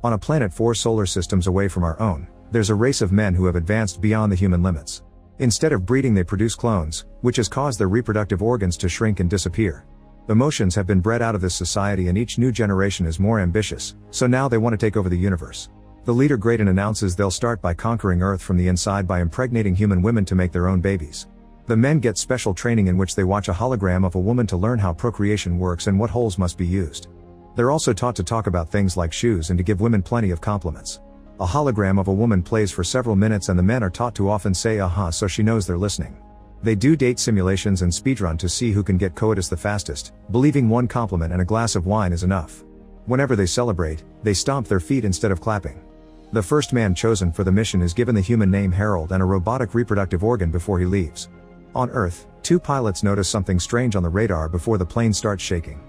On a planet 4 solar systems away from our own, there's a race of men who have advanced beyond the human limits. Instead of breeding, they produce clones, which has caused their reproductive organs to shrink and disappear. Emotions have been bred out of this society, and each new generation is more ambitious, so now they want to take over the universe. The leader Graydon announces they'll start by conquering Earth from the inside by impregnating human women to make their own babies. The men get special training in which they watch a hologram of a woman to learn how procreation works and what holes must be used. They're also taught to talk about things like shoes and to give women plenty of compliments. A hologram of a woman plays for several minutes, and the men are taught to often say "uh-huh" so she knows they're listening. They do date simulations and speedrun to see who can get coitus the fastest, believing one compliment and a glass of wine is enough. Whenever they celebrate, they stomp their feet instead of clapping. The first man chosen for the mission is given the human name Harold and a robotic reproductive organ before he leaves. On Earth, 2 pilots notice something strange on the radar before the plane starts shaking.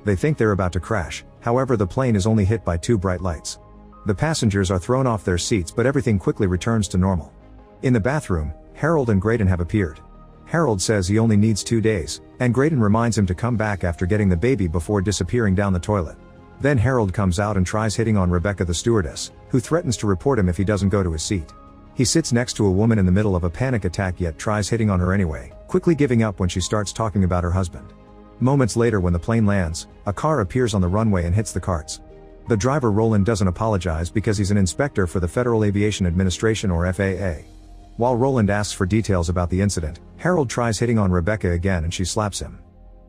They think they're about to crash, however the plane is only hit by 2 bright lights. The passengers are thrown off their seats, but everything quickly returns to normal. In the bathroom, Harold and Graydon have appeared. Harold says he only needs 2 days, and Graydon reminds him to come back after getting the baby before disappearing down the toilet. Then Harold comes out and tries hitting on Rebecca the stewardess, who threatens to report him if he doesn't go to his seat. He sits next to a woman in the middle of a panic attack yet tries hitting on her anyway, quickly giving up when she starts talking about her husband. Moments later, when the plane lands, a car appears on the runway and hits the carts. The driver Roland doesn't apologize because he's an inspector for the Federal Aviation Administration, or FAA. While Roland asks for details about the incident, Harold tries hitting on Rebecca again and she slaps him.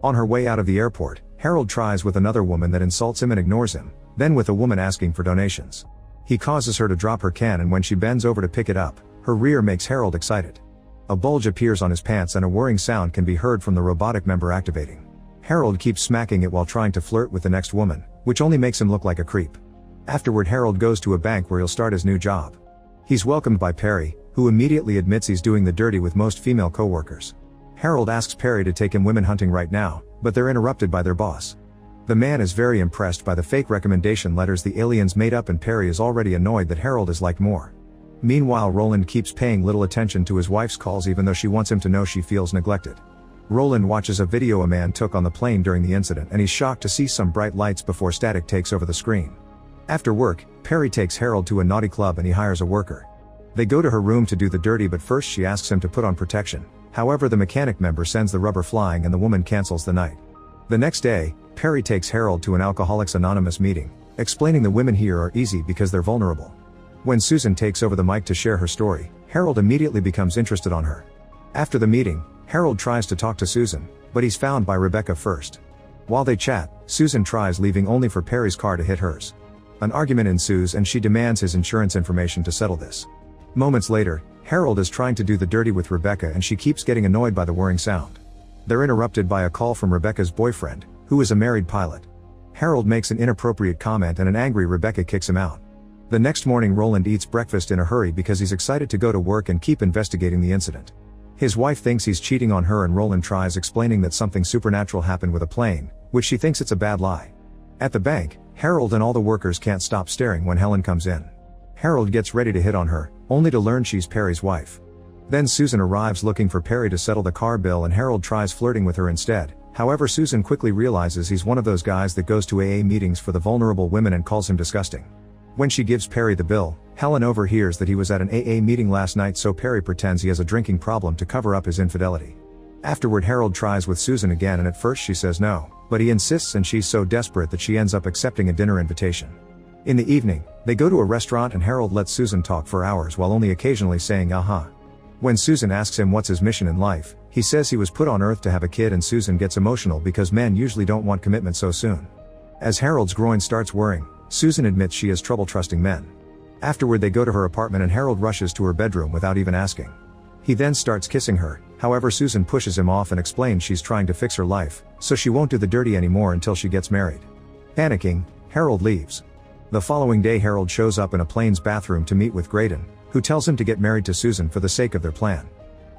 On her way out of the airport, Harold tries with another woman that insults him and ignores him, then with a woman asking for donations. He causes her to drop her can, and when she bends over to pick it up, her rear makes Harold excited. A bulge appears on his pants and a whirring sound can be heard from the robotic member activating. Harold keeps smacking it while trying to flirt with the next woman, which only makes him look like a creep. Afterward, Harold goes to a bank where he'll start his new job. He's welcomed by Perry, who immediately admits he's doing the dirty with most female co-workers. Harold asks Perry to take him women hunting right now, but they're interrupted by their boss. The man is very impressed by the fake recommendation letters the aliens made up, and Perry is already annoyed that Harold is liked more. Meanwhile, Roland keeps paying little attention to his wife's calls even though she wants him to know she feels neglected. Roland watches a video a man took on the plane during the incident, and he's shocked to see some bright lights before static takes over the screen. After work, Perry takes Harold to a naughty club and he hires a worker. They go to her room to do the dirty, but first she asks him to put on protection. However, the mechanic member sends the rubber flying and the woman cancels the night. The next day, Perry takes Harold to an Alcoholics Anonymous meeting, explaining the women here are easy because they're vulnerable. When Susan takes over the mic to share her story, Harold immediately becomes interested on her. After the meeting, Harold tries to talk to Susan, but he's found by Rebecca first. While they chat, Susan tries leaving only for Perry's car to hit hers. An argument ensues and she demands his insurance information to settle this. Moments later, Harold is trying to do the dirty with Rebecca and she keeps getting annoyed by the whirring sound. They're interrupted by a call from Rebecca's boyfriend, who is a married pilot. Harold makes an inappropriate comment and an angry Rebecca kicks him out. The next morning, Roland eats breakfast in a hurry because he's excited to go to work and keep investigating the incident. His wife thinks he's cheating on her and Roland tries explaining that something supernatural happened with a plane, which she thinks it's a bad lie. At the bank, Harold and all the workers can't stop staring when Helen comes in. Harold gets ready to hit on her, only to learn she's Perry's wife. Then Susan arrives looking for Perry to settle the car bill and Harold tries flirting with her instead. However, Susan quickly realizes he's one of those guys that goes to AA meetings for the vulnerable women and calls him disgusting. When she gives Perry the bill, Helen overhears that he was at an AA meeting last night, so Perry pretends he has a drinking problem to cover up his infidelity. Afterward, Harold tries with Susan again and at first she says no, but he insists and she's so desperate that she ends up accepting a dinner invitation. In the evening, they go to a restaurant and Harold lets Susan talk for hours while only occasionally saying uh-huh. When Susan asks him what's his mission in life, he says he was put on Earth to have a kid, and Susan gets emotional because men usually don't want commitment so soon. As Harold's groin starts whirring, Susan admits she has trouble trusting men. Afterward, they go to her apartment and Harold rushes to her bedroom without even asking. He then starts kissing her, however Susan pushes him off and explains she's trying to fix her life, so she won't do the dirty anymore until she gets married. Panicking, Harold leaves. The following day, Harold shows up in a plane's bathroom to meet with Graydon, who tells him to get married to Susan for the sake of their plan.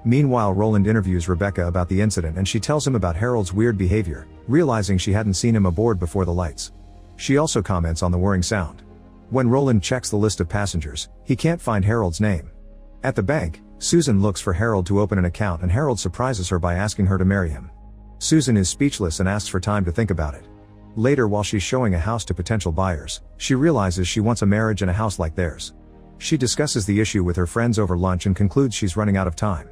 Meanwhile, Roland interviews Rebecca about the incident and she tells him about Harold's weird behavior, realizing she hadn't seen him aboard before the lights. She also comments on the whirring sound. When Roland checks the list of passengers, he can't find Harold's name. At the bank, Susan looks for Harold to open an account and Harold surprises her by asking her to marry him. Susan is speechless and asks for time to think about it. Later, while she's showing a house to potential buyers, she realizes she wants a marriage and a house like theirs. She discusses the issue with her friends over lunch and concludes she's running out of time.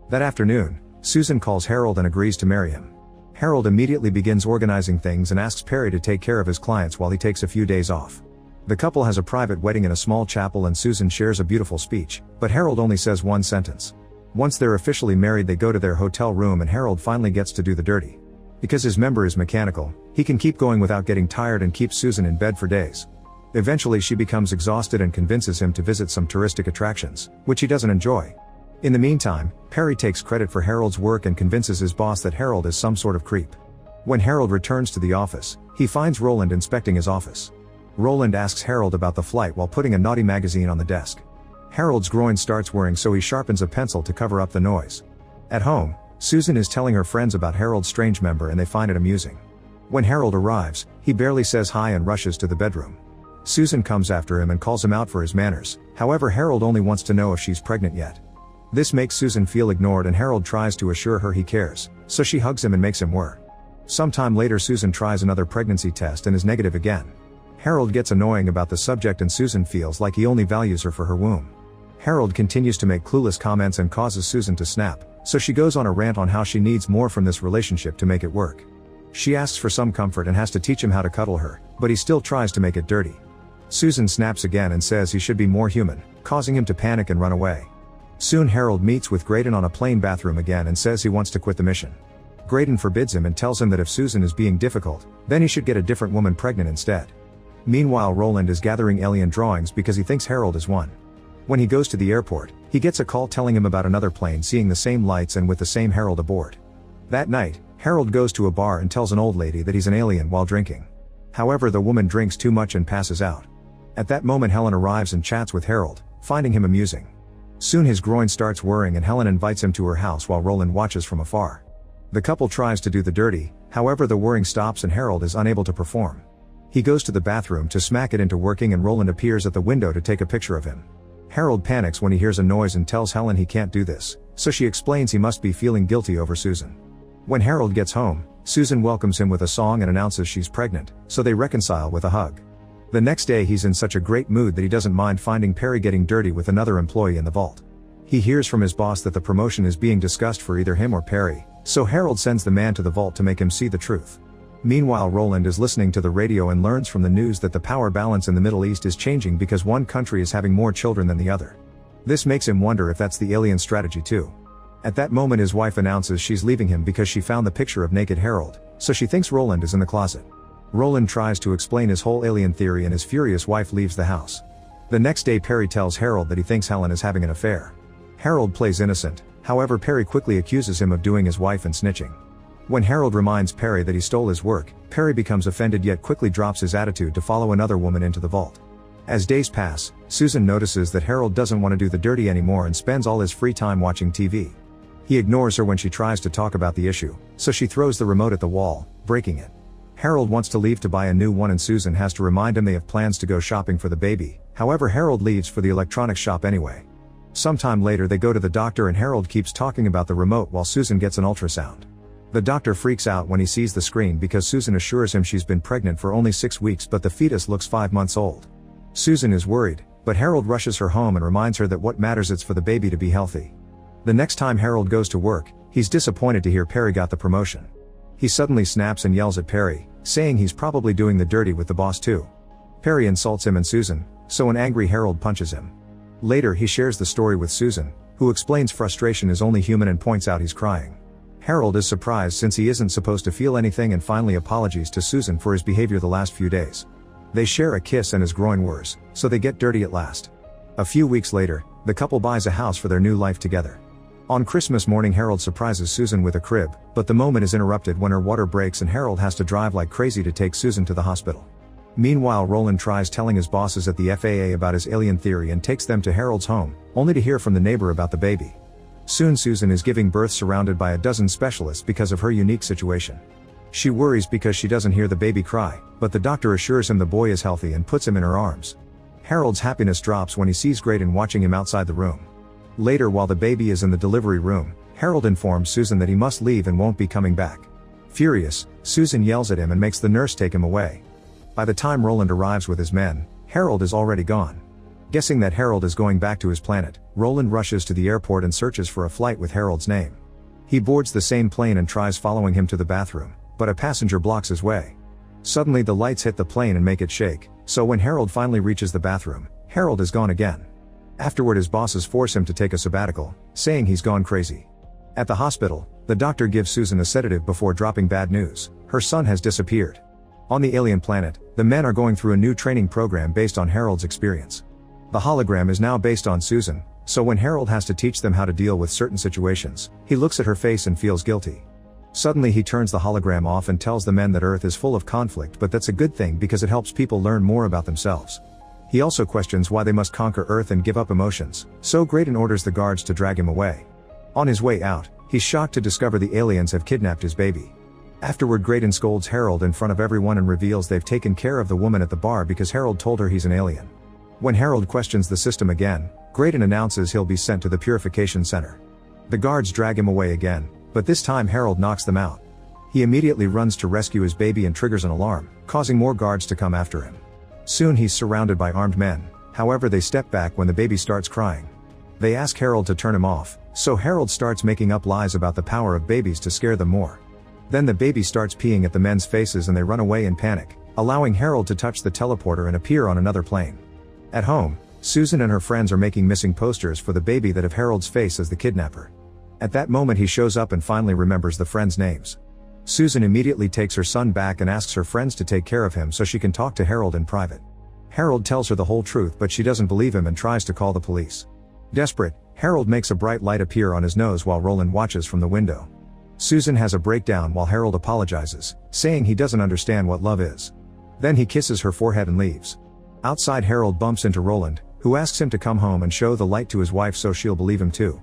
That afternoon, Susan calls Harold and agrees to marry him. Harold immediately begins organizing things and asks Perry to take care of his clients while he takes a few days off. The couple has a private wedding in a small chapel and Susan shares a beautiful speech, but Harold only says one sentence. Once they're officially married, they go to their hotel room and Harold finally gets to do the dirty. Because his member is mechanical, he can keep going without getting tired and keeps Susan in bed for days. Eventually she becomes exhausted and convinces him to visit some touristic attractions, which he doesn't enjoy. In the meantime, Perry takes credit for Harold's work and convinces his boss that Harold is some sort of creep. When Harold returns to the office, he finds Roland inspecting his office. Roland asks Harold about the flight while putting a naughty magazine on the desk. Harold's groin starts worrying, so he sharpens a pencil to cover up the noise. At home, Susan is telling her friends about Harold's strange member and they find it amusing. When Harold arrives, he barely says hi and rushes to the bedroom. Susan comes after him and calls him out for his manners. However, Harold only wants to know if she's pregnant yet. This makes Susan feel ignored and Harold tries to assure her he cares, so she hugs him and makes him work. Sometime later, Susan tries another pregnancy test and is negative again. Harold gets annoying about the subject and Susan feels like he only values her for her womb. Harold continues to make clueless comments and causes Susan to snap, so she goes on a rant on how she needs more from this relationship to make it work. She asks for some comfort and has to teach him how to cuddle her, but he still tries to make it dirty. Susan snaps again and says he should be more human, causing him to panic and run away. Soon Harold meets with Graydon on a plane bathroom again and says he wants to quit the mission. Graydon forbids him and tells him that if Susan is being difficult, then he should get a different woman pregnant instead. Meanwhile, Roland is gathering alien drawings because he thinks Harold is one. When he goes to the airport, he gets a call telling him about another plane seeing the same lights and with the same Harold aboard. That night, Harold goes to a bar and tells an old lady that he's an alien while drinking. However, the woman drinks too much and passes out. At that moment, Helen arrives and chats with Harold, finding him amusing. Soon his groin starts worrying and Helen invites him to her house while Roland watches from afar. The couple tries to do the dirty, however the whirring stops and Harold is unable to perform. He goes to the bathroom to smack it into working and Roland appears at the window to take a picture of him. Harold panics when he hears a noise and tells Helen he can't do this, so she explains he must be feeling guilty over Susan. When Harold gets home, Susan welcomes him with a song and announces she's pregnant, so they reconcile with a hug. The next day he's in such a great mood that he doesn't mind finding Perry getting dirty with another employee in the vault. He hears from his boss that the promotion is being discussed for either him or Perry, so Harold sends the man to the vault to make him see the truth. Meanwhile, Roland is listening to the radio and learns from the news that the power balance in the Middle East is changing because one country is having more children than the other. This makes him wonder if that's the alien strategy too. At that moment his wife announces she's leaving him because she found the picture of naked Harold, so she thinks Roland is in the closet. Roland tries to explain his whole alien theory and his furious wife leaves the house. The next day Perry tells Harold that he thinks Helen is having an affair. Harold plays innocent, however Perry quickly accuses him of doing his wife and snitching. When Harold reminds Perry that he stole his work, Perry becomes offended yet quickly drops his attitude to follow another woman into the vault. As days pass, Susan notices that Harold doesn't want to do the dirty anymore and spends all his free time watching TV. He ignores her when she tries to talk about the issue, so she throws the remote at the wall, breaking it. Harold wants to leave to buy a new one and Susan has to remind him they have plans to go shopping for the baby, however Harold leaves for the electronics shop anyway. Sometime later they go to the doctor and Harold keeps talking about the remote while Susan gets an ultrasound. The doctor freaks out when he sees the screen because Susan assures him she's been pregnant for only 6 weeks but the fetus looks 5 months old. Susan is worried, but Harold rushes her home and reminds her that what matters is for the baby to be healthy. The next time Harold goes to work, he's disappointed to hear Perry got the promotion. He suddenly snaps and yells at Perry, saying he's probably doing the dirty with the boss too. Perry insults him and Susan, so an angry Harold punches him. Later he shares the story with Susan, who explains frustration is only human and points out he's crying. Harold is surprised since he isn't supposed to feel anything and finally apologies to Susan for his behavior the last few days. They share a kiss and his groin whirs, so they get dirty at last. A few weeks later, the couple buys a house for their new life together. On Christmas morning Harold surprises Susan with a crib, but the moment is interrupted when her water breaks and Harold has to drive like crazy to take Susan to the hospital. Meanwhile, Roland tries telling his bosses at the FAA about his alien theory and takes them to Harold's home, only to hear from the neighbor about the baby. Soon Susan is giving birth surrounded by a dozen specialists because of her unique situation. She worries because she doesn't hear the baby cry, but the doctor assures him the boy is healthy and puts him in her arms. Harold's happiness drops when he sees Graydon watching him outside the room. Later, while the baby is in the delivery room, Harold informs Susan that he must leave and won't be coming back. Furious, Susan yells at him and makes the nurse take him away. By the time Roland arrives with his men, Harold is already gone. Guessing that Harold is going back to his planet, Roland rushes to the airport and searches for a flight with Harold's name. He boards the same plane and tries following him to the bathroom, but a passenger blocks his way. Suddenly the lights hit the plane and make it shake, so when Harold finally reaches the bathroom, Harold is gone again. Afterward his bosses force him to take a sabbatical, saying he's gone crazy. At the hospital, the doctor gives Susan a sedative before dropping bad news: her son has disappeared. On the alien planet, the men are going through a new training program based on Harold's experience. The hologram is now based on Susan, so when Harold has to teach them how to deal with certain situations, he looks at her face and feels guilty. Suddenly he turns the hologram off and tells the men that Earth is full of conflict, but that's a good thing because it helps people learn more about themselves. He also questions why they must conquer Earth and give up emotions, so Graydon orders the guards to drag him away. On his way out, he's shocked to discover the aliens have kidnapped his baby. Afterward Graydon scolds Harold in front of everyone and reveals they've taken care of the woman at the bar because Harold told her he's an alien. When Harold questions the system again, Graydon announces he'll be sent to the purification center. The guards drag him away again, but this time Harold knocks them out. He immediately runs to rescue his baby and triggers an alarm, causing more guards to come after him. Soon he's surrounded by armed men, however they step back when the baby starts crying. They ask Harold to turn him off, so Harold starts making up lies about the power of babies to scare them more. Then the baby starts peeing at the men's faces and they run away in panic, allowing Harold to touch the teleporter and appear on another plane. At home, Susan and her friends are making missing posters for the baby that have Harold's face as the kidnapper. At that moment he shows up and finally remembers the friends' names. Susan immediately takes her son back and asks her friends to take care of him so she can talk to Harold in private. Harold tells her the whole truth but she doesn't believe him and tries to call the police. Desperate, Harold makes a bright light appear on his nose while Roland watches from the window. Susan has a breakdown while Harold apologizes, saying he doesn't understand what love is. Then he kisses her forehead and leaves. Outside Harold bumps into Roland, who asks him to come home and show the light to his wife so she'll believe him too.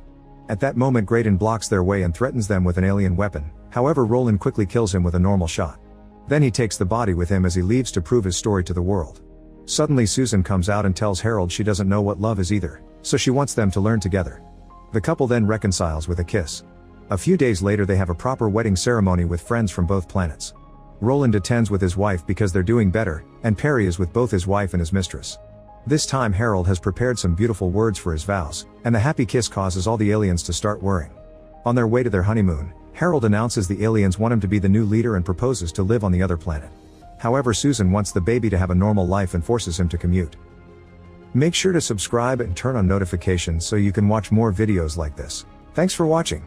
At that moment Graydon blocks their way and threatens them with an alien weapon, however Roland quickly kills him with a normal shot. Then he takes the body with him as he leaves to prove his story to the world. Suddenly Susan comes out and tells Harold she doesn't know what love is either, so she wants them to learn together. The couple then reconciles with a kiss. A few days later they have a proper wedding ceremony with friends from both planets. Roland attends with his wife because they're doing better, and Perry is with both his wife and his mistress. This time Harold has prepared some beautiful words for his vows, and the happy kiss causes all the aliens to start worrying. On their way to their honeymoon, Harold announces the aliens want him to be the new leader and proposes to live on the other planet. However, Susan wants the baby to have a normal life and forces him to commute. Make sure to subscribe and turn on notifications so you can watch more videos like this. Thanks for watching.